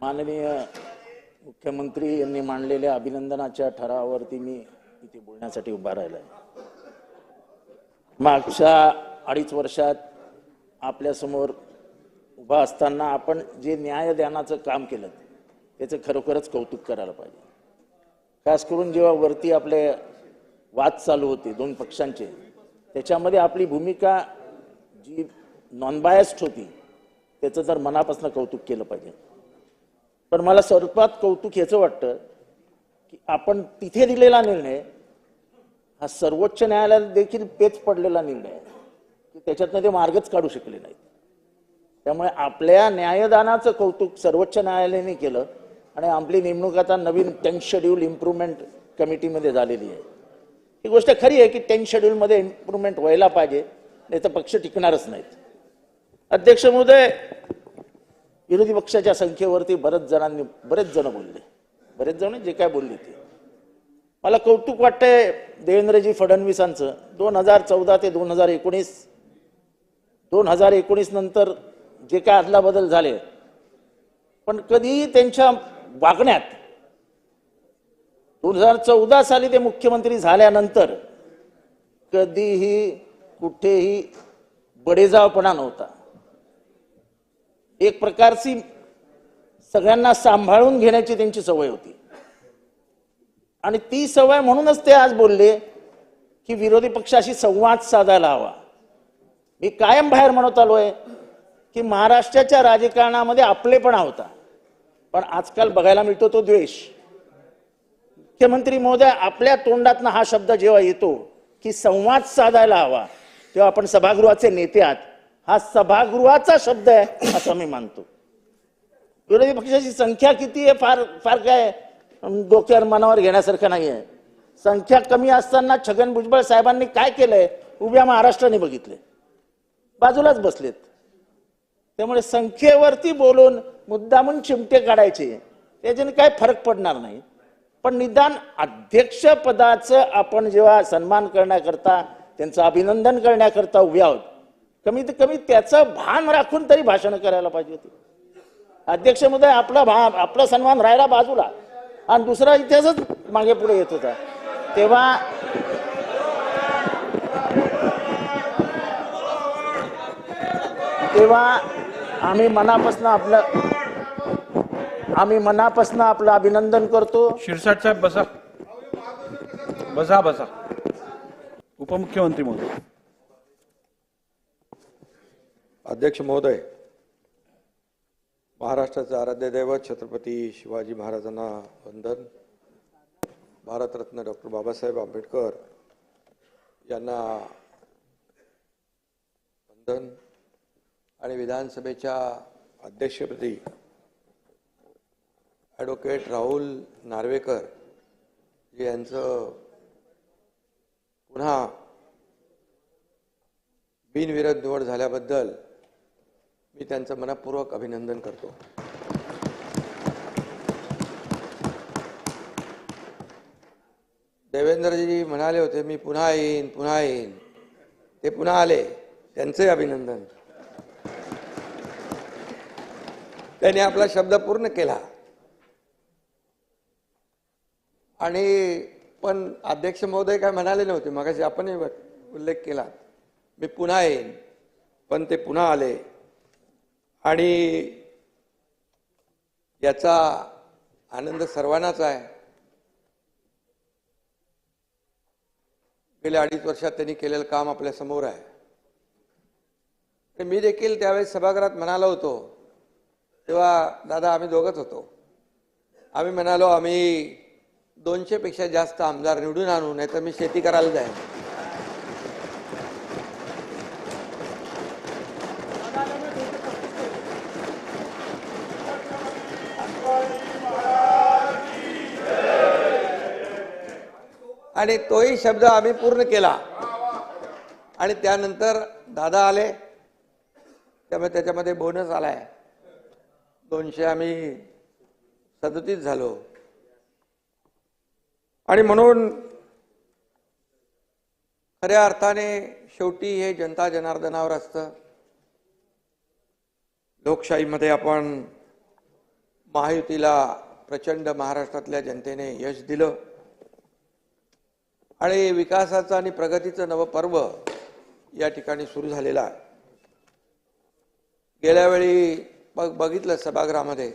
माननीय मुख्यमंत्री यांनी मांडलेल्या अभिनंदनाच्या ठरावावरती मी इथे बोलण्यासाठी उभा राहिलोय। मागच्या 2.5 वर्षात आपल्या समोर उभा असताना आपण जे न्यायदानाचं काम केलं त्याचं खरोखरच कौतुक करायला पाहिजे। खास करून जेव्हा वरती आपले वाद चालू होते दोन पक्षांचे, त्याच्यामध्ये आपली भूमिका जी नॉन बायस्ड होती त्याचं तर मनापासून कौतुक केलं पाहिजे। पण मला सर्वात कौतुक याचं वाटतं की आपण तिथे दिलेला निर्णय हा सर्वोच्च न्यायालयात देखील पेच पडलेला निर्णय आहे की त्याच्यातनं ते मार्गच काढू शकले नाहीत। त्यामुळे आपल्या न्यायदानाचं कौतुक सर्वोच्च न्यायालयाने केलं आणि आपली नेमणूक आता नवीन 10th शेड्यूल इम्प्रूव्हमेंट कमिटीमध्ये झालेली आहे। ही गोष्ट खरी आहे की 10th शेड्यूलमध्ये इम्प्रूव्हमेंट व्हायला पाहिजे, नाही तर पक्ष टिकणारच नाहीत। अध्यक्ष महोदय, विरोधी पक्षाच्या संख्येवरती बरेच जण बोलले, बरेच जण जे काय बोलले ते मला कौतुक वाटतंय। देवेंद्रजी फडणवीसांचं 2014 ते 2019 नंतर जे काय अदला बदल झाले, पण कधी त्यांच्या वागण्यात 2014 साली ते मुख्यमंत्री झाल्यानंतर कधीही कुठेही बडेजावपणा नव्हता। एक प्रकारची सगळ्यांना सांभाळून घेण्याची त्यांची सवय होती आणि ती सवय म्हणूनच ते आज बोलले की विरोधी पक्षाशी संवाद साधायला हवा। मी कायम बाहेर म्हणत आलोय की महाराष्ट्राच्या राजकारणामध्ये आपलेपणा होता, पण आजकाल बघायला मिळतो तो द्वेष। मुख्यमंत्री महोदय, आपल्या तोंडातनं हा शब्द जेव्हा येतो की संवाद साधायला हवा, तेव्हा आपण सभागृहाचे नेते आहात, हा सभागृहाचा शब्द आहे असं मी मानतो। विरोधी पक्षाची संख्या किती आहे फार काय डोक्यावर मनावर घेण्यासारखं नाही आहे। संख्या कमी असताना छगन भुजबळ साहेबांनी काय केलंय उभ्या महाराष्ट्राने बघितले, बाजूलाच बसलेत। त्यामुळे संख्येवरती बोलून मुद्दामून चिमटे काढायचे त्याच्याने काय फरक पडणार नाही। पण निदान अध्यक्ष पदाचं आपण जेव्हा सन्मान करण्याकरता, त्यांचं अभिनंदन करण्याकरता उभे आहोत, कमीत कमी त्याचं भान राखून तरी भाषण करायला पाहिजे होती। अध्यक्ष महोदय, आपला सन्मान राहिला बाजूला आणि दुसरा इतिहासच मागे पुढे येत होता। तेव्हा आम्ही मनापासून आपलं अभिनंदन करतो। शिरसाट साहेब बसा बसा बसा। उपमुख्यमंत्री महोदय। अध्यक्ष महोदय, महाराष्ट्राचे आराध्य दैवत छत्रपती शिवाजी महाराजांना वंदन। भारतरत्न डॉक्टर बाबासाहेब आंबेडकर यांना वंदन। आणि विधानसभेच्या अध्यक्षपदी ॲडव्होकेट राहुल नार्वेकर यांचं पुन्हा बिनविरोध निवड झाल्याबद्दल मी त्यांचं मनपूर्वक अभिनंदन करतो। देवेंद्रजी म्हणाले होते मी पुन्हा येईन, ते पुन्हा आले, त्यांचे अभिनंदन। त्यांनी आपला शब्द पूर्ण केला। आणि पण अध्यक्ष महोदय काय म्हणाले नव्हते, मगाशी आपणही उल्लेख केला, मी पुन्हा येईन, पण ते पुन्हा आले। आणि याचा आनंद सर्वांनाच आहे। गेल्या 2.5 वर्षात त्यांनी केलेलं काम आपल्या समोर आहे। मी देखील त्यावेळेस सभागृहात म्हणालो होतो, तेव्हा दादा आम्ही दोघंच होतो, आम्ही म्हणालो आम्ही 200 पेक्षा जास्त आमदार निवडून आणू, नाही तर मी शेती करायला जाईन। आणि तोही शब्द आम्ही पूर्ण केला। आणि त्यानंतर दादा आले, त्यामुळे त्याच्यामध्ये बोनस आलाय, 200 आम्ही 37 झालो। आणि म्हणून खऱ्या अर्थाने शेवटी हे जनता जनार्दनावर असतं। लोकशाहीमध्ये आपण महायुतीला प्रचंड महाराष्ट्रातल्या जनतेने यश दिलं आणि विकासाचं आणि प्रगतीचं नवं पर्व या ठिकाणी सुरू झालेलं आहे. गेल्या वेळी बघितलं सभागृहामध्ये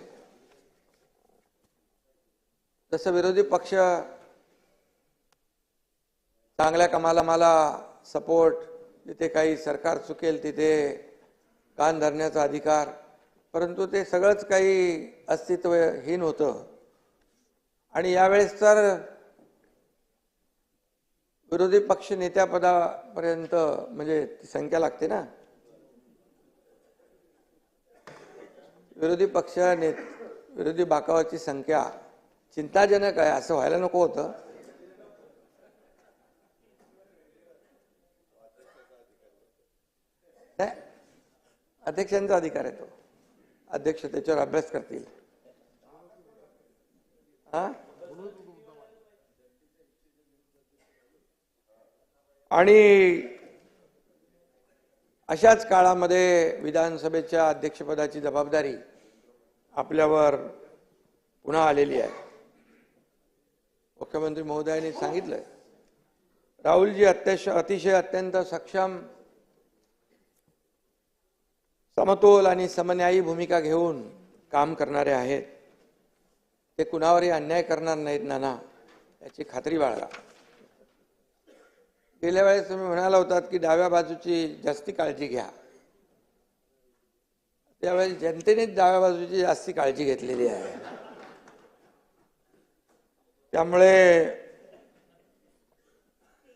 तसं विरोधी पक्ष चांगल्या कामाला मला सपोर्ट, जिथे काही सरकार चुकेल तिथे कान धरण्याचा अधिकार, परंतु ते सगळंच काही अस्तित्वहीन होतं. आणि यावेळेस तर विरोधी पक्ष नेत्यापदापर्यंत म्हणजे ती संख्या लागते ना, विरोधी बाकावाची संख्या चिंताजनक आहे. असं व्हायला नको होतं. अध्यक्षांचा अधिकार आहे तो. अध्यक्ष त्याच्यावर अभ्यास करतील. आणि अशाच काळामध्ये विधानसभेच्या अध्यक्षपदाची जबाबदारी आपल्यावर पुन्हा आलेली आहे. मुख्यमंत्री महोदयांनी सांगितलंय, राहुलजी अतिशय अत्यंत सक्षम, समतोल आणि समन्यायी भूमिका घेऊन काम करणारे आहेत. ते कुणावरही अन्याय करणार नाहीत नाना, याची खात्री बाळगा. गेल्या वेळेस तुम्ही म्हणाला होतात की डाव्या बाजूची जास्ती काळजी घ्या. त्यावेळेस जनतेनेच डाव्या बाजूची जास्ती काळजी घेतलेली आहे. त्यामुळे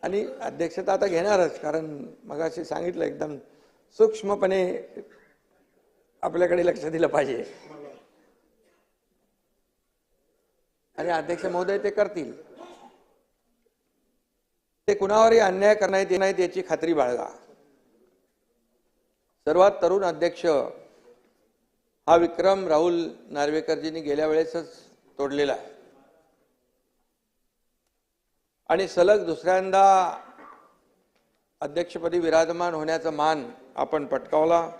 आणि अध्यक्षता आता घेणारच, कारण मगाशी सांगितलं एकदम सूक्ष्मपणे आपल्याकडे लक्ष दिलं पाहिजे आणि अध्यक्ष महोदय ते करतील. ते कुणावरही अन्याय करण्यात येत नाहीत याची खात्री बाळगा. सर्वात तरुण अध्यक्ष हा विक्रम राहुल नार्वेकरजींनी गेल्या वेळेसच तोडलेला आहे आणि सलग दुसऱ्यांदा अध्यक्षपदी विराजमान होण्याचा मान आपण पटकावला.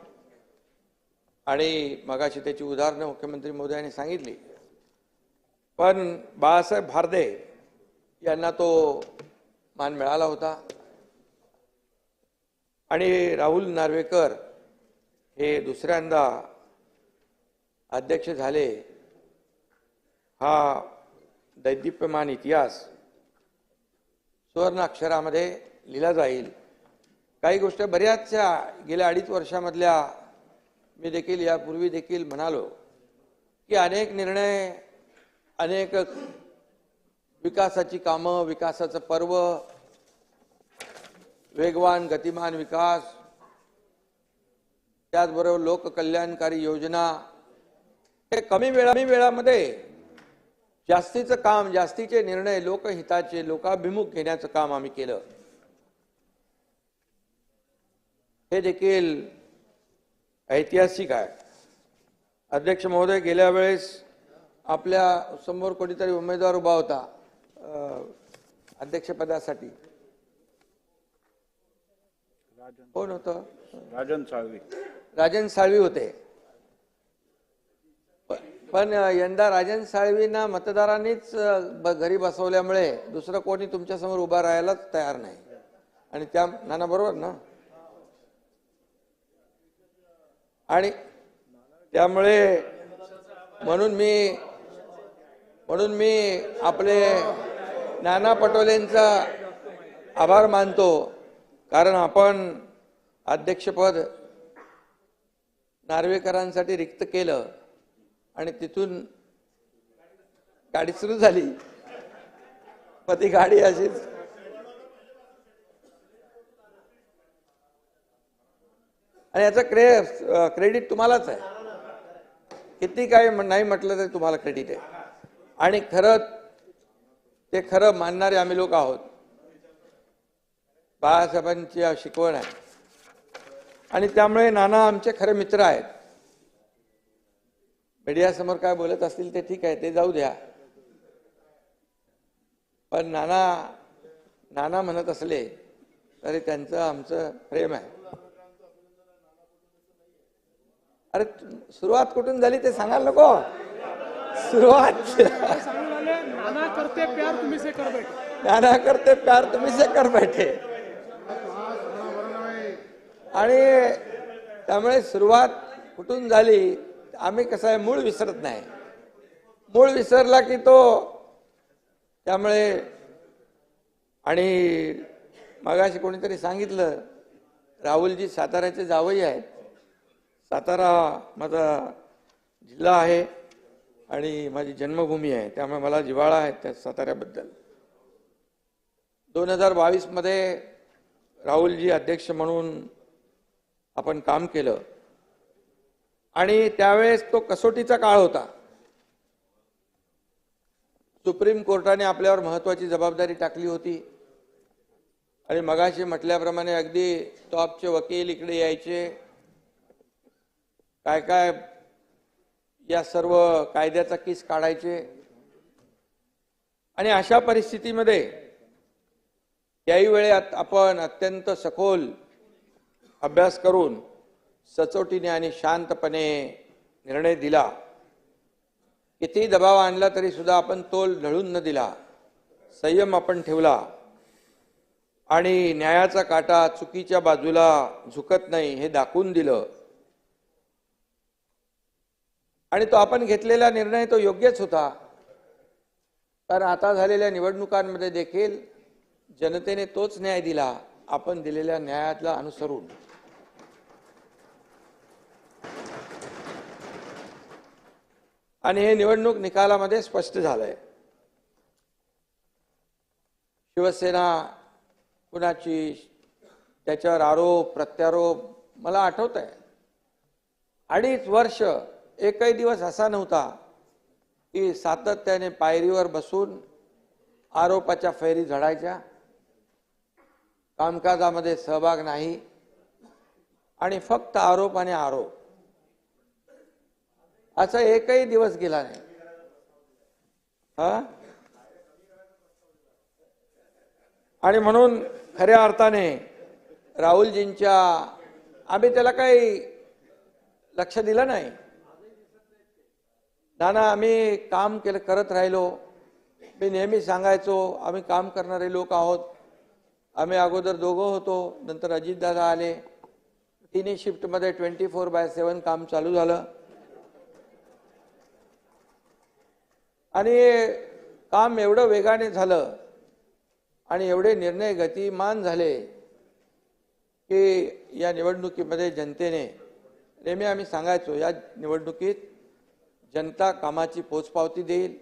आणि मगाशी त्याची उदाहरणं मुख्यमंत्री महोदयांनी सांगितली. पण बाळासाहेब भारदे यांना तो मान मिळाला होता आणि राहुल नार्वेकर हे दुसऱ्यांदा अध्यक्ष झाले. हा दैदिप्यमान इतिहास सुवर्ण अक्षरामध्ये लिहिला जाईल. काही गोष्टी बऱ्याचशा गेल्या 2.5 वर्षामधल्या मी देखील यापूर्वी देखील म्हणालो की अनेक निर्णय, अनेक विकासाची कामं, विकासाचं पर्व, वेगवान गतिमान विकास, त्याचबरोबर लोककल्याणकारी योजना, हे कमी वेळामध्ये जास्तीचं काम, जास्तीचे निर्णय, लोकहिताचे, लोकाभिमुख घेण्याचं काम आम्ही केलं. हे देखील ऐतिहासिक आहे. अध्यक्ष महोदय, गेल्या वेळेस आपल्या समोर कोणीतरी उमेदवार उभा होता अध्यक्षपदासाठी. कोण होतं? राजन साळवी होते. पण यंदा राजन साळवींना मतदारांनीच घरी बसवल्यामुळे दुसरं कोणी तुमच्या समोर उभा राहायलाच तयार नाही. आणि त्या नाना बरोबर ना. आणि त्यामुळे म्हणून मी आपले नाना पटोलेंचा आभार मानतो, कारण आपण अध्यक्षपद नार्वेकरांसाठी रिक्त केलं आणि तिथून गाडी सुरू झाली. मग ती गाडी अशीच आणि याचं क्रेडिट तुम्हालाच आहे. किती काय नाही म्हटलं तरी तुम्हाला क्रेडिट आहे. आणि ते खरं मानणारे आम्ही लोक आहोत. बाळासाहेबांची शिकवण आहे आणि त्यामुळे नाना आमचे खरे मित्र आहेत. मीडियासमोर काय बोलत असतील ते ठीक आहे, ते जाऊ द्या. पण नाना म्हणत असले तरी त्यांचं आमचं प्रेम आहे. अरे सुरुवात कुठून झाली ते सांगायला नको. सुरुवात नाना करते प्यार तुम्ही से कर बैठे. नाना करते प्यार तुम्ही से कर बैठे. आणि त्यामुळे सुरुवात कुठून झाली, आम्ही कसं आहे मूळ विसरत नाही. मूळ विसरला की तो त्यामुळे. आणि मगाशी कोणीतरी सांगितलं, राहुलजी साताऱ्याचे जावई आहेत. सातारा माझा जिल्हा आहे आणि माझी जन्मभूमी आहे, त्यामुळे मला जिव्हाळा आहे त्या साताऱ्याबद्दल. 2022 मध्ये राहुलजी अध्यक्ष म्हणून आपण काम केलं आणि त्यावेळेस तो कसोटीचा काळ होता. सुप्रीम कोर्टाने आपल्यावर महत्वाची जबाबदारी टाकली होती आणि मगाशी म्हटल्याप्रमाणे अगदी टॉपचे वकील इकडे यायचे, काय काय या सर्व कायद्याचा किस काढायचे. आणि अशा परिस्थितीमध्ये त्याही वेळेत आपण अत्यंत सखोल अभ्यास करून सचोटीने आणि शांतपणे निर्णय दिला. किती दबाव आणला तरी सुद्धा आपण तोल ढळून न दिला, संयम आपण ठेवला आणि न्यायाचा काटा चुकीच्या बाजूला झुकत नाही हे दाखवून दिलं. आणि तो आपण घेतलेला निर्णय तो योग्यच होता, कारण आता झालेल्या निवडणुकांमध्ये देखील जनतेने तोच न्याय दिला, आपण दिलेल्या न्यायाला अनुसरून. आणि हे निवडणूक निकालामध्ये स्पष्ट झालंय. शिवसेना कुणाची त्याच्यावर आरोप प्रत्यारोप मला आठवत आहे. 2.5 वर्ष एकही दिवस असा नव्हता की सातत्याने पायरीवर बसून आरोपाच्या फैरी झडायच्या, कामकाजामध्ये सहभाग नाही आणि फक्त आरोप आणि आरोप, असा एकही दिवस गेला नाही. आणि म्हणून खऱ्या अर्थाने राहुलजींच्या आम्ही त्याला काही लक्ष दिलं नाही. नाना आम्ही काम केलं करत राहिलो. मी नेहमी सांगायचो आम्ही काम करणारे लोक आहोत. आम्ही अगोदर दोघं होतो, नंतर अजितदादा आले. तिन्ही शिफ्टमध्ये 24/7 काम चालू झालं आणि काम एवढं वेगाने झालं आणि एवढे निर्णय गतिमान झाले की या निवडणुकीमध्ये जनतेने, नेहमी आम्ही सांगायचो या निवडणुकीत जनता कामाची पोचपावती देईल.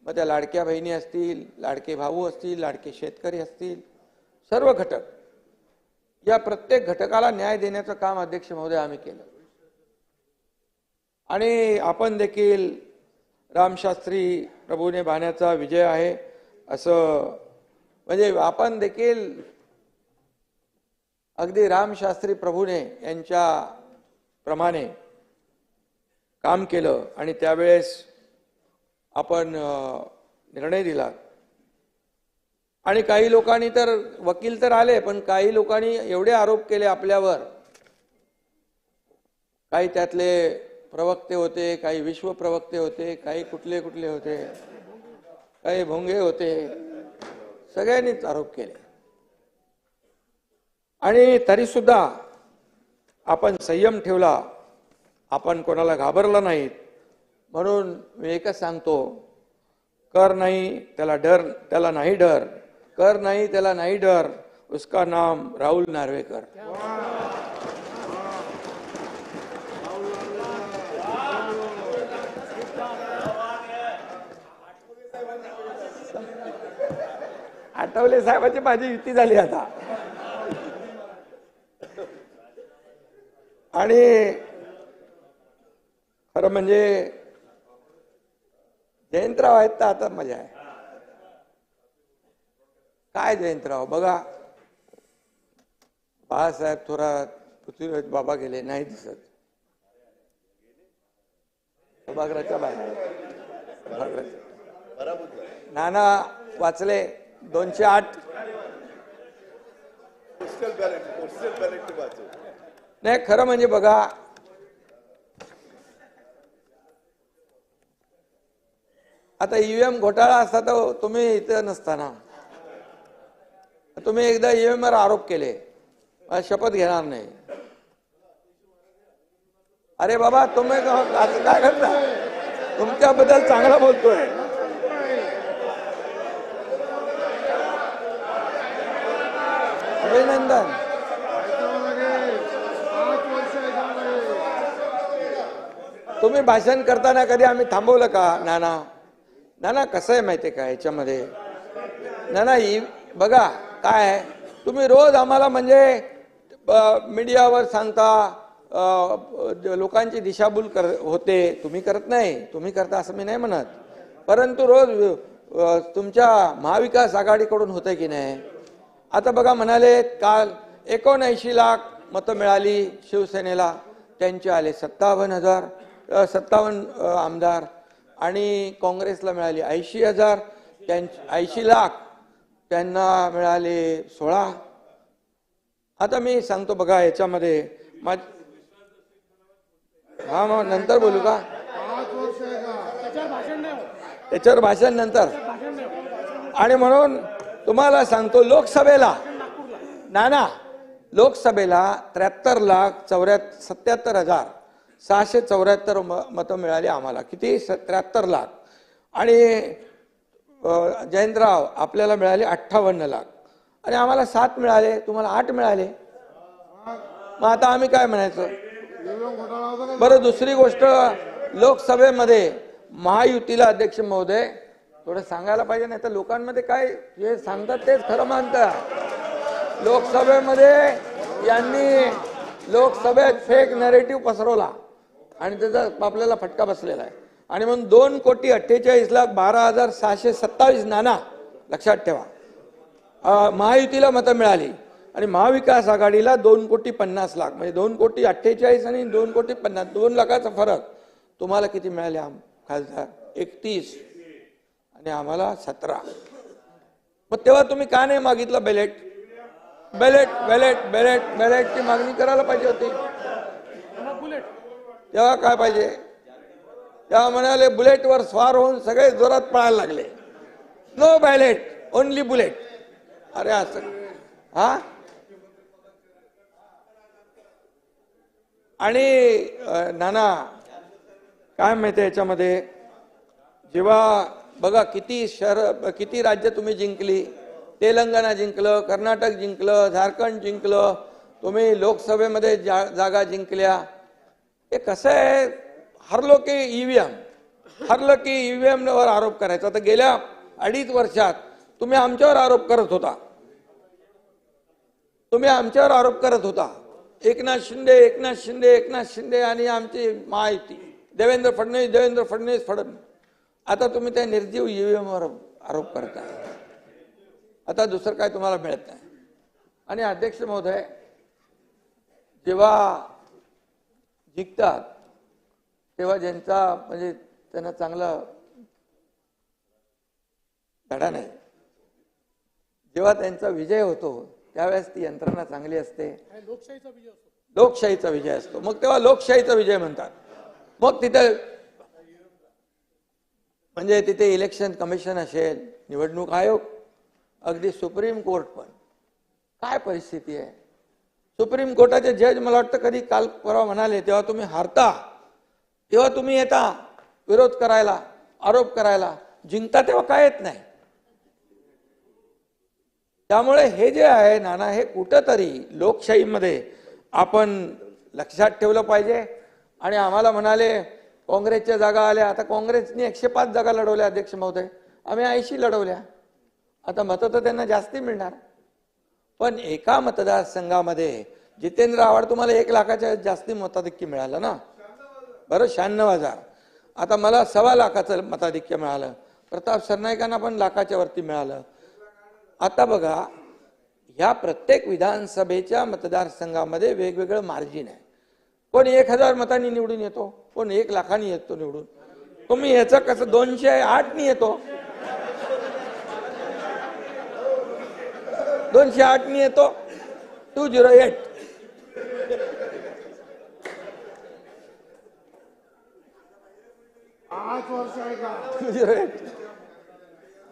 मग त्या लाडक्या बहिणी असतील, लाडके भाऊ असतील, लाडके शेतकरी असतील, सर्व घटक, या प्रत्येक घटकाला न्याय देण्याचं काम अध्यक्ष महोदय आम्ही केलं. आणि आपण देखील रामशास्त्री प्रभूने बाण्याचा विजय आहे असं, म्हणजे आपण देखील अगदी रामशास्त्री प्रभूने यांच्या प्रमाणे काम केलं आणि त्यावेळेस आपण निर्णय दिला. आणि काही लोकांनी तर, वकील तर आले, पण काही लोकांनी एवढे आरोप केले आपल्यावर. काही त्यातले प्रवक्ते होते, काही विश्व प्रवक्ते होते, काही कुठले कुठले होते, काही भोंगे होते, सगळ्यांनीच आरोप केले. आणि तरी सुद्धा आपण संयम ठेवला, आपण कोणाला घाबरलं नाहीत. म्हणून मी एकच सांगतो, कर नहीं त्याला डर, त्याला नाही डर, कर नहीं त्याला नाही डर, उसका नाम राहुल नार्वेकर. आठवले साहेबांची माझी युती झाली आता. आणि खरं म्हणजे जयंतराव आहेत तर आता मजा आहे. काय जयंतराव बघा, बाळासाहेब थोरात, पृथ्वीराज बाबा गेले, नाही दिसत. सभागृहाच्या बाहेर नाना वाचले 208. नाही खरं म्हणजे बघा, आता ईव्हीएम घोटाळा असता तर तुम्ही इथं नसताना. तुम्ही एकदा ईव्हीएम वर आरोप केले, शपथ घेणार नाही. अरे बाबा तुम्ही असं काय करता? तुमच्याबद्दल चांगला बोलतोय. अभिनंदन. तुम्ही भाषण करताना कधी आम्ही थांबवलं का? नाना नाना कसं आहे माहितीये का याच्यामध्ये? नाना बघा काय आहे, तुम्ही रोज आम्हाला म्हणजे मीडियावर सांगता, लोकांची दिशाभूल होते. तुम्ही करत नाही, तुम्ही करता असं मी नाही म्हणत, परंतु रोज तुमच्या महाविकास आघाडीकडून होते की नाही? आता बघा म्हणाले काल 79 लाख मतं मिळाली शिवसेनेला, त्यांचे आले 57 आमदार, आणि काँग्रेसला मिळाली 80,000, 80 लाख, त्यांना मिळाले 16. आता मी सांगतो बघा याच्यामध्ये हा मग नंतर बोलू का? त्याच्यावर भाषण नंतर. आणि म्हणून तुम्हाला सांगतो लोकसभेला नाना लोकसभेला 73,77,674 मतं मिळाली आम्हाला. किती? 73 लाख. आणि जयंतराव आपल्याला मिळाले 58 लाख, आणि आम्हाला 7 मिळाले, तुम्हाला 8 मिळाले. मग आता आम्ही काय म्हणायचं? बरं दुसरी गोष्ट, लोकसभेमध्ये महायुतीला अध्यक्ष महोदय थोडं सांगायला पाहिजे, नाही तर लोकांमध्ये काय जे सांगतात तेच खरं मानतात. लोकसभेमध्ये यांनी लोकसभेत फेक नॅरेटिव्ह पसरवला आणि त्याचा आपल्याला फटका बसलेला आहे. आणि म्हणून 2,48,12,627 नाना लक्षात ठेवा महायुतीला मतं मिळाली, आणि महाविकास आघाडीला 2,50,00,000 म्हणजे 2,48,00,000 आणि 2,50,00,000 2 लाखाचा फरक. तुम्हाला किती मिळाले खासदार? 31, आणि आम्हाला 17. मग तेव्हा तुम्ही का नाही मागितलं बॅलेट? बॅलेटची मागणी करायला पाहिजे होती. तेव्हा काय पाहिजे? तेव्हा म्हणाले बुलेटवर स्वार होऊन सगळे जोरात पळायला लागले. No ballot, only bullet. अरे असं हा? आणि नाना काय माहिती याच्यामध्ये, जेव्हा बघा किती राज्य तुम्ही जिंकली. तेलंगणा जिंकलं, कर्नाटक जिंकलं, झारखंड जिंकलं, तुम्ही लोकसभेमध्ये जागा जिंकल्या. हे कसं आहे, हरलो की ईव्हीएम वर आरोप करायचा. तर गेल्या 2.5 वर्षात तुम्ही आमच्यावर आरोप करत होता. एकनाथ शिंदे आणि आमची महायुती, देवेंद्र फडणवीस. आता तुम्ही त्या निर्जीव ईव्हीएम वर आरोप करता. आता दुसरं काय तुम्हाला मिळत नाही. आणि अध्यक्ष महोदय जेव्हा जिंकतात तेव्हा ज्यांचा म्हणजे त्यांना चांगला धडा नाही, जेव्हा त्यांचा विजय होतो त्यावेळेस ती यंत्रणा चांगली असते, लोकशाहीचा विजय असतो. मग तेव्हा लोकशाहीचा विजय म्हणतात. मग तिथे म्हणजे तिथे इलेक्शन कमिशन असेल, निवडणूक आयोग, अगदी सुप्रीम कोर्ट पण. काय परिस्थिती आहे? सुप्रीम कोर्टाचे जज मला वाटतं कधी काल परवा म्हणाले, तेव्हा तुम्ही हारता तेव्हा तुम्ही येता विरोध करायला, आरोप करायला, जिंकता तेव्हा काय येत नाही. त्यामुळे हे जे आहे नाना, हे कुठंतरी लोकशाहीमध्ये आपण लक्षात ठेवलं पाहिजे. आणि आम्हाला म्हणाले काँग्रेसच्या जागा आल्या. आता काँग्रेसने 105 जागा लढवल्या अध्यक्ष महोदय, आम्ही 80 लढवल्या. आता मतं तर त्यांना जास्ती मिळणार, पण एका मतदारसंघामध्ये जितेंद्र आव्हाड तुम्हाला 1 लाखाच्या जास्ती मताधिक्य मिळालं ना. बरं 96,000. आता मला 1.25 लाखाचं मताधिक्य मिळालं. प्रताप सरनाईकांना पण लाखाच्या वरती मिळालं. आता बघा ह्या प्रत्येक विधानसभेच्या मतदारसंघामध्ये वेगवेगळं मार्जिन आहे. कोण 1,000 मतांनी निवडून येतो, कोण 1 लाखांनी येतो निवडून. तुम्ही याचं कसं 208 नी येतो, 208 नी येतो, 208.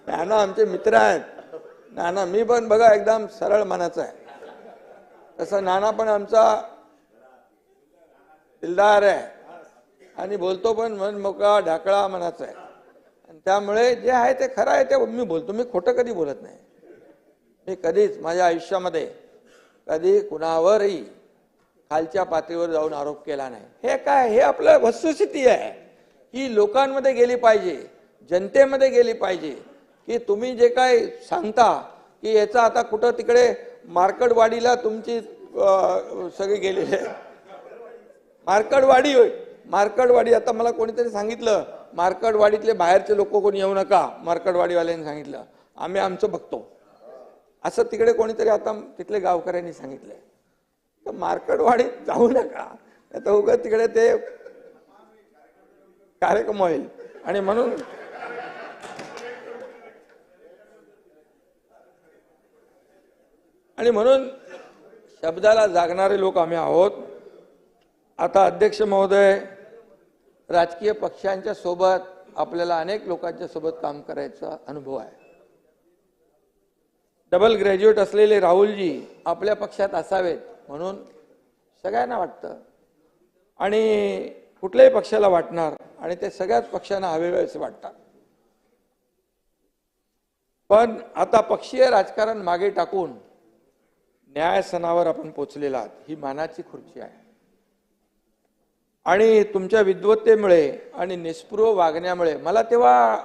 नाना आमचे मित्र आहेत. नाना मी पण बघा एकदम सरळ मनाचा आहे, तसं नाना पण आमचा दिलदार आहे आणि बोलतो पण मन मोकळा ढाकळा मनाचा आहे. आणि त्यामुळे जे आहे ते खरं आहे ते मी बोलतो. मी खोटं कधी बोलत नाही. मी कधीच माझ्या आयुष्यामध्ये कधी कुणावरही खालच्या पातळीवर जाऊन आरोप केला नाही. हे काय, हे आपलं वस्तुस्थिती आहे. ही लोकांमध्ये गेली पाहिजे, जनतेमध्ये गेली पाहिजे की तुम्ही जे काय सांगता की याचा आता कुठं तिकडे मार्कडवाडीला तुमची सगळी गेलेली आहे. मार्कडवाडी होय, मार्कडवाडी. आता मला कोणीतरी सांगितलं मार्कडवाडीतले बाहेरचे लोक कोणी येऊ नका, मार्कडवाडीवाल्यांनी सांगितलं, आम्ही आमचं बघतो असं तिकडे कोणीतरी आता तिथले गावकऱ्यांनी सांगितलंय. तर मार्कडवाडीत जाऊ नका, आता उगाच तिकडे ते कार्यक्रम होईल. आणि म्हणून शब्दाला जागणारे लोक आम्ही आहोत. आता अध्यक्ष महोदय, राजकीय पक्षांच्या सोबत आपल्याला अनेक लोकांच्या सोबत काम करायचा अनुभव आहे. डबल ग्रॅज्युएट असलेले राहुलजी आपल्या पक्षात असावेत म्हणून सगळ्यांना वाटतं आणि कुठल्याही पक्षाला वाटणार आणि ते सगळ्याच पक्षांना हवे असे वाटतात. पण आता पक्षीय राजकारण मागे टाकून न्यायसनावर आपण पोचलेला आहात. ही मानाची खुर्ची आहे आणि तुमच्या विद्वत्तेमुळे आणि निस्पृह वागण्यामुळे मला तेव्हा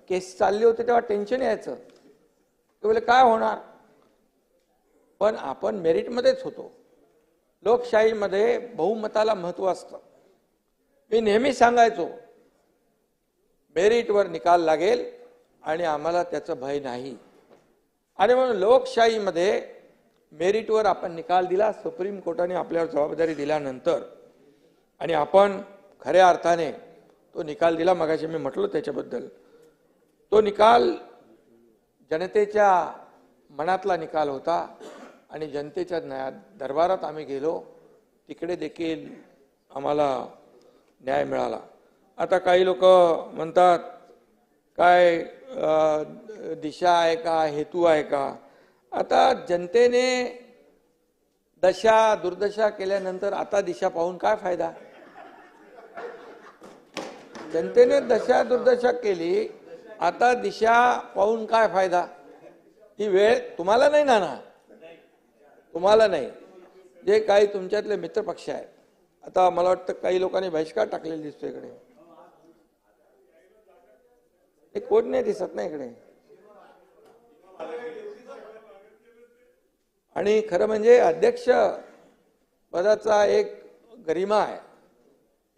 केस चालली होती तेव्हा टेन्शन यायचं की बोले काय होणार. पण आपण मेरिटमध्येच होतो. लोकशाहीमध्ये बहुमताला महत्व असतं. मी नेहमी सांगायचो मेरिटवर निकाल लागेल आणि आम्हाला त्याचं भय नाही. आणि म्हणून लोकशाहीमध्ये मेरिटवर आपण निकाल दिला. सुप्रीम कोर्टाने आपल्यावर जबाबदारी दिल्यानंतर आणि आपण खऱ्या अर्थाने तो निकाल दिला. मगाशी मी म्हटलो त्याच्याबद्दल. तो निकाल जनतेच्या मनातला निकाल होता आणि जनतेच्या दरबारात आम्ही गेलो. तिकडे देखील आम्हाला न्याय मिळाला. आता काही लोक म्हणतात काय दिशा आहे का, हेतू आहे का. आता जनतेने दशा दुर्दशा केल्यानंतर आता दिशा पाहून काय फायदा. जनतेने दशा दुर्दशा केली, आता दिशा पाहून काय फायदा. ही वेळ तुम्हाला नाही ना, तुम्हाला नाही. जे काही तुमच्यातले मित्रपक्ष आहेत, आता मला वाटतं काही लोकांनी बहिष्कार टाकलेला दिसतो इकडे. एक कोण नाही दिसत ना इकडे. आणि खरं म्हणजे अध्यक्ष पदाचा एक गरिमा आहे.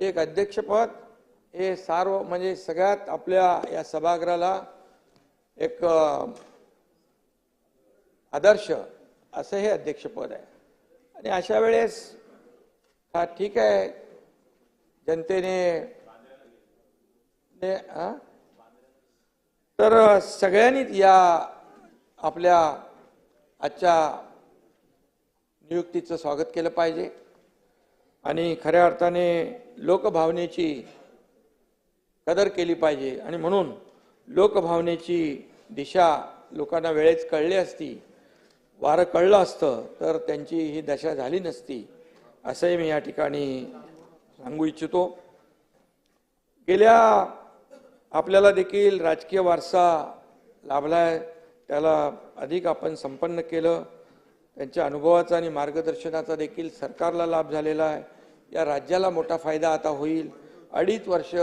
एक अध्यक्षपद हे सार्व म्हणजे सगळ्यात आपल्या या सभागृहाला एक आदर्श असं हे अध्यक्षपद आहे. आणि अशा वेळेस हा ठीक आहे जनतेने तर सगळ्यांनीच या आपल्या आजच्या नियुक्तीचं स्वागत केलं पाहिजे आणि खऱ्या अर्थाने लोकभावनेची कदर केली पाहिजे. आणि म्हणून लोकभावनेची दिशा लोकांना वेळेत कळली असती, वारं कळलं असतं तर त्यांची ही दशा झाली नसती असंही मी या ठिकाणी सांगू इच्छितो. गेल्या आपल्याला देखील राजकीय वारसा लाभलाय, त्याला अधिक आपण संपन्न केलं. त्यांच्या अनुभवाचा आणि मार्गदर्शनाचा देखील सरकारला लाभ झालेला आहे. या राज्याला मोठा फायदा आता होईल. 2.5 वर्ष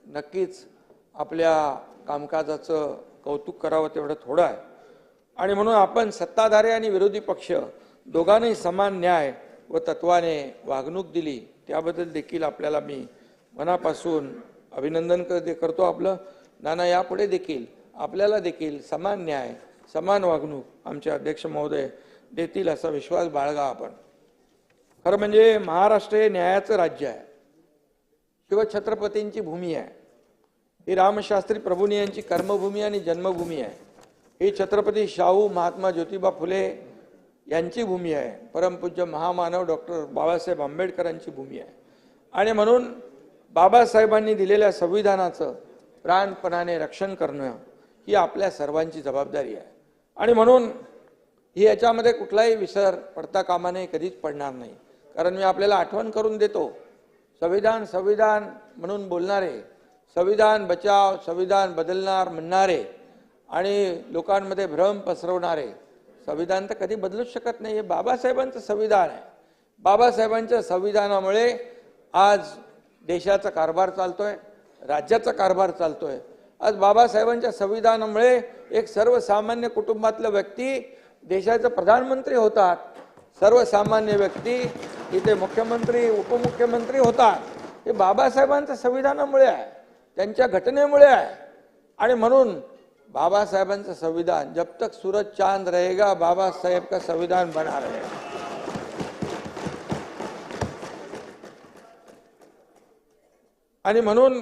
नक्कीच आपल्या कामकाजाचं कौतुक करावं तेवढं थोडं आहे. आणि म्हणून आपण सत्ताधारी आणि विरोधी पक्ष दोघांनाही समान न्याय व तत्वाने वागणूक दिली, त्याबद्दल देखील आपल्याला मी मनापासून अभिनंदन करतो आपलं. नाना यापुढे देखील आपल्याला देखील समान न्याय समान वागणूक आमचे अध्यक्ष महोदय देतील असा विश्वास बाळगा आपण. खरं म्हणजे महाराष्ट्र हे न्यायाचं राज्य आहे, शिवछत्रपतींची भूमी आहे. ही रामशास्त्री प्रभूंनी यांची कर्मभूमी आणि जन्मभूमी आहे. ही छत्रपती शाहू महात्मा ज्योतिबा फुले यांची भूमी आहे. परमपूज्य महामानव डॉक्टर बाबासाहेब आंबेडकरांची भूमी आहे. आणि म्हणून बाबासाहेबांनी दिलेल्या संविधानाचं प्राणपणाने रक्षण करणं ही आपल्या सर्वांची जबाबदारी आहे. आणि म्हणून ही याच्यामध्ये कुठलाही विसर पडता कामा नये, कधीच पडणार नाही. कारण मी आपल्याला आठवण करून देतो, संविधान संविधान म्हणून बोलणारे, संविधान बचाव संविधान बदलणार म्हणणारे आणि लोकांमध्ये भ्रम पसरवणारे संविधान तर कधी बदलूच शकत नाही. हे बाबासाहेबांचं संविधान आहे. बाबासाहेबांच्या संविधानामुळे आज देशाचा कारभार चालतोय, राज्याचा कारभार चालतोय. आज बाबासाहेबांच्या संविधानामुळे एक सर्वसामान्य कुटुंबातला व्यक्ती देशाचे प्रधानमंत्री होतात, सर्वसामान्य व्यक्ती इथे मुख्यमंत्री उपमुख्यमंत्री होतात. हे बाबासाहेबांच्या संविधानामुळे आहे, त्यांच्या घटनेमुळे आहे. आणि म्हणून बाबासाहेबांचं संविधान, जब तक सूरज चांद रहेगा बाबा साहेब का संविधान बना रहेगा. आणि म्हणून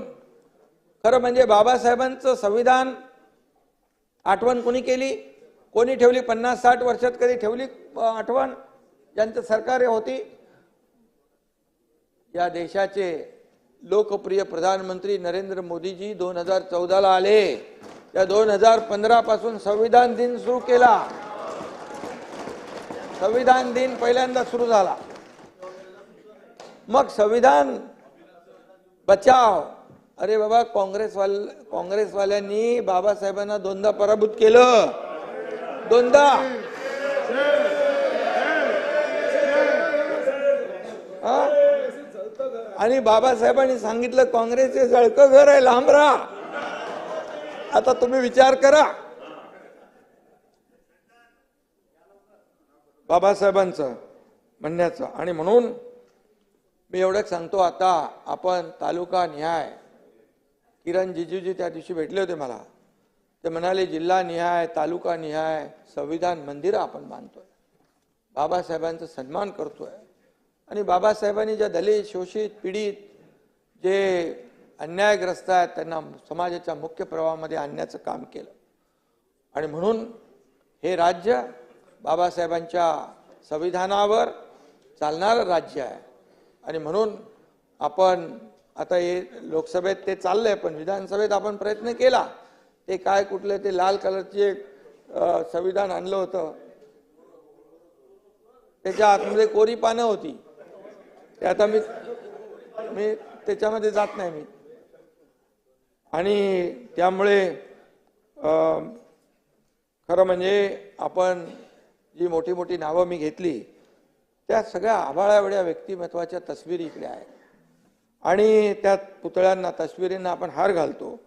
खरं म्हणजे बाबासाहेबांचं संविधान आठवण कोणी केली, कोणी ठेवली? 50-60 वर्षात कधी ठेवली आठवण? ज्यांचं सरकार होती, या देशाचे लोकप्रिय प्रधानमंत्री नरेंद्र मोदीजी 2014ला आले. त्या 2015 पासून संविधान दिन सुरू केला. संविधान दिन पहिल्यांदा सुरू झाला. मग संविधान बचाव, अरे बाबा, काँग्रेसवाल्यांनी बाबासाहेबांना दोनदा पराभूत केलं, दोनदा. आणि बाबासाहेबांनी सांगितलं काँग्रेसचे जळकं घर आहे, लांब राहा. आता तुम्ही विचार करा बाबासाहेबांचं म्हणण्याचं. आणि म्हणून मी एवढंच सांगतो, आता आपण तालुका निहाय, किरण जिजूजी त्या दिवशी भेटले होते मला, ते म्हणाले जिल्हा निहाय तालुका निहाय संविधान मंदिर आपण बांधतोय, बाबासाहेबांचा सन्मान करतोय. आणि बाबासाहेबांनी ज्या दलित शोषित पीडित जे अन्यायग्रस्त आहेत त्यांना समाजाच्या मुख्य प्रवाहामध्ये आणण्याचं काम केलं. आणि म्हणून हे राज्य बाबासाहेबांच्या संविधानावर चालणारं राज्य आहे. आणि म्हणून आपण आता हे लोकसभेत ते चाललंय, पण विधानसभेत आपण प्रयत्न केला. ते काय कुठले ते लाल कलरचे एक संविधान आणलं होतं, त्याच्या आतमध्ये कोरी पानं होती. ते आता मी त्याच्यामध्ये जात नाही मी. आणि त्यामुळे खरं म्हणजे आपण जी मोठी मोठी नावं मी घेतली त्या सगळ्या आभाळाएवढ्या व्यक्तिमत्वाच्या तस्विरी इकडे आहेत. आणि त्या पुतळ्यांना तस्विरींना आपण हार घालतो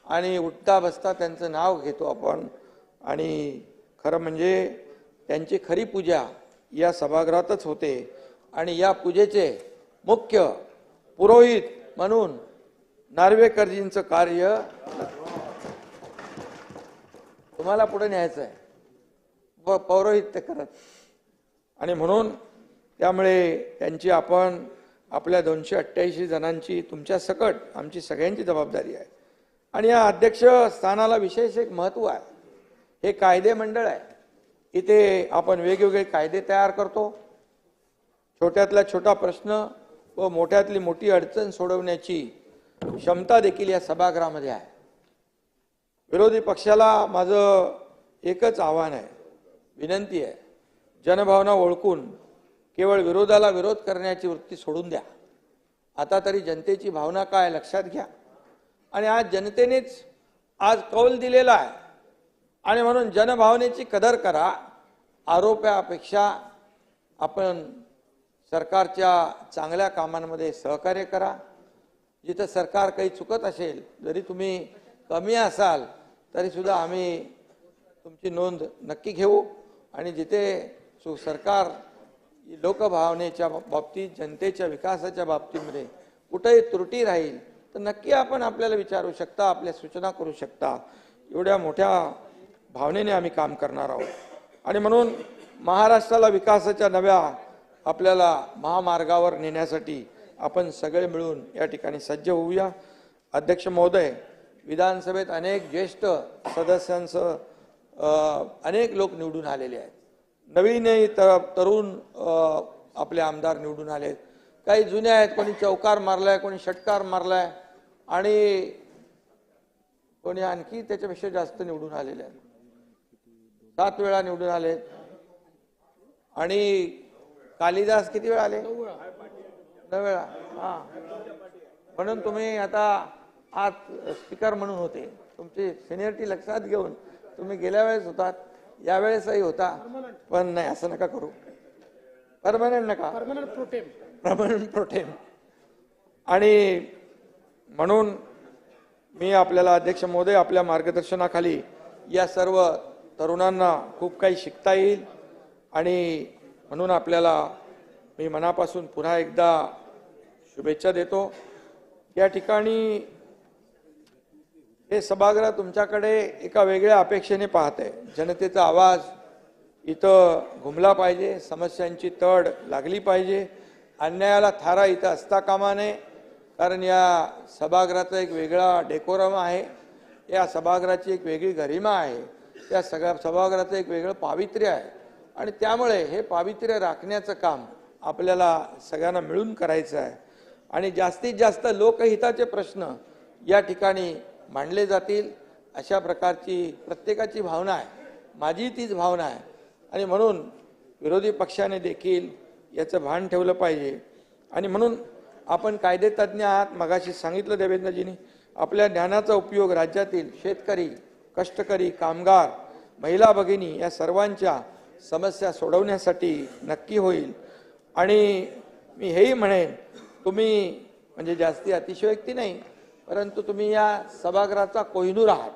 आणि उठता बसता त्यांचं नाव घेतो आपण. आणि खरं म्हणजे त्यांची खरी पूजा या सभागृहातच होते. आणि या पूजेचे मुख्य पुरोहित म्हणून नार्वेकरजींचं कार्य तुम्हाला पुढे न्यायचं आहे, पौरोहित्य करत. आणि म्हणून त्यामुळे त्यांची आपण आपल्या 288 जणांची तुमच्या सकट आमची सगळ्यांची जबाबदारी आहे. आणि या अध्यक्ष स्थानाला विशेष एक महत्त्व आहे. हे कायदे मंडळ आहे, इथे आपण वेगवेगळे कायदे तयार करतो. छोट्यातला छोटा प्रश्न व मोठ्यातली मोठी अडचण सोडवण्याची क्षमता देखील या सभागृहामध्ये आहे. विरोधी पक्षाला माझं एकच आव्हान आहे, विनंती आहे, जनभावना ओळखून केवळ विरोधाला विरोध करण्याची वृत्ती सोडून द्या. आता तरी जनतेची भावना काय लक्षात घ्या. आणि आज जनतेनेच आज कौल दिलेला आहे. आणि म्हणून जनभावनेची कदर करा. आरोपापेक्षा आपण सरकारच्या चांगल्या कामांमध्ये सहकार्य करा. जिथं सरकार काही चुकत असेल, जरी तुम्ही कमी असाल तरी सुद्धा आम्ही तुमची नोंद नक्की घेऊ. आणि जिथे सरकार लोकभावनेच्या बाबतीत जनतेच्या विकासाच्या बाबतीमध्ये कुठेही त्रुटी राहील तर नक्की आपण आपल्याला विचारू शकता, आपल्या सूचना करू शकता. एवढ्या मोठ्या भावनेने आम्ही काम करणार आहोत. आणि म्हणून महाराष्ट्राला विकासाच्या नव्या आपल्याला महामार्गावर नेण्यासाठी आपण सगळे मिळून या ठिकाणी सज्ज होऊया. अध्यक्ष महोदय, विधानसभेत अनेक ज्येष्ठ सदस्यांसह अनेक लोक निवडून आलेले आहेत. नवीनही तरुण आपले आमदार निवडून आले. काही जुन्या आहेत, कोणी चौकार मारलाय, कोणी षटकार मारलाय आणि कोणी आणखी त्याच्यापेक्षा जास्त निवडून आलेले आहेत. 7 वेळा निवडून आले. आणि कालिदास किती वेळा आले? 9 वेळा. हा, म्हणून तुम्ही आता आज स्पीकर म्हणून होते. तुमची सिनियरिटी लक्षात घेऊन तुम्ही गेल्या वेळेस होतात, यावेळेसही होता. पण नाही, असं नका करू. परमनंट नका, परमनंट प्रोटेम. आणि म्हणून मी आपल्याला अध्यक्ष महोदय, आपल्या मार्गदर्शनाखाली या सर्व तरुणांना खूप काही शिकता येईल. आणि म्हणून आपल्याला मी मनापासून पुन्हा एकदा शुभेच्छा देतो. या ठिकाणी हे सभागृह तुमच्याकडे एका वेगळ्या अपेक्षेने पाहते. जनतेचा आवाज इथं घुमला पाहिजे, समस्यांची तड लागली पाहिजे, अन्यायाला थारा इथं असता कामा नये. कारण या सभागृहाचा एक वेगळा डेकोरम आहे, या सभागृहाची एक वेगळी गरिमा आहे, त्या सगळ्या सभागृहाचं एक वेगळं पावित्र्य आहे. आणि त्यामुळे हे पावित्र्य राखण्याचं काम आपल्याला सगळ्यांना मिळून करायचं आहे. आणि जास्तीत जास्त लोकहिताचे प्रश्न या ठिकाणी मांडले जातील अशा प्रकारची प्रत्येकाची भावना आहे. माझी तीच भावना आहे. आणि म्हणून विरोधी पक्षाने देखील याचं भान ठेवलं पाहिजे. आणि म्हणून आपण कायदेतज्ञ आहात, मगाशी सांगितलं देवेंद्रजींनी, आपल्या ज्ञानाचा उपयोग राज्यातील शेतकरी, कष्टकरी, कामगार, महिला भगिनी या सर्वांच्या समस्या सोडवण्यासाठी नक्की होईल. आणि मी हेही म्हणेन, तुम्ही म्हणजे जास्ती अतिशयोक्ती नाही, परंतु तुम्ही या सभागृहाचा कोहिनूर आहात.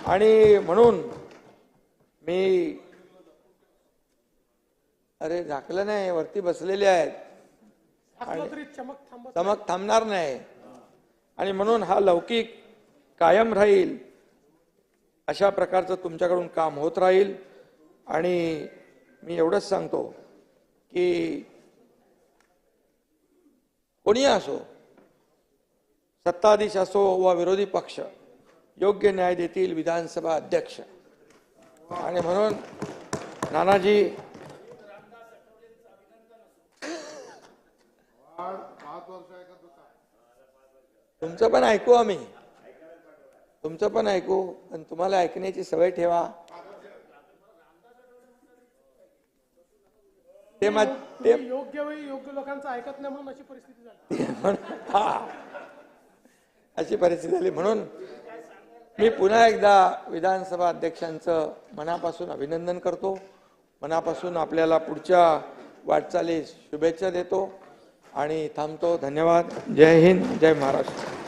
आणि म्हणून मी, अरे झाकलं नाही, वरती बसलेले आहेत, चमक थांबणार नाही. आणि म्हणून हा लौकिक कायम राहील अशा प्रकारचं तुमच्याकडून काम होत राहील. आणि मी एवढंच सांगतो की कोणी असो, सत्ताधीश असो वा विरोधी पक्ष, योग्य न्याय देतील विधानसभा अध्यक्ष. आणि म्हणून नानाजी, तुमचं पण ऐकू, आम्ही तुमचं पण ऐकू, पण तुम्हाला ऐकण्याची सवय ठेवा. ते योग्य वेळी योग्य लोकांचं ऐकत नाही म्हणून अशी परिस्थिती झाली. अशी परिस्थिती झाली. म्हणून मी पुन्हा एकदा विधानसभा अध्यक्षांचं मनापासून अभिनंदन करतो, मनापासून आपल्याला पुढच्या वाटचालीस शुभेच्छा देतो आणि थांबतो. धन्यवाद. जय हिंद, जय महाराष्ट्र.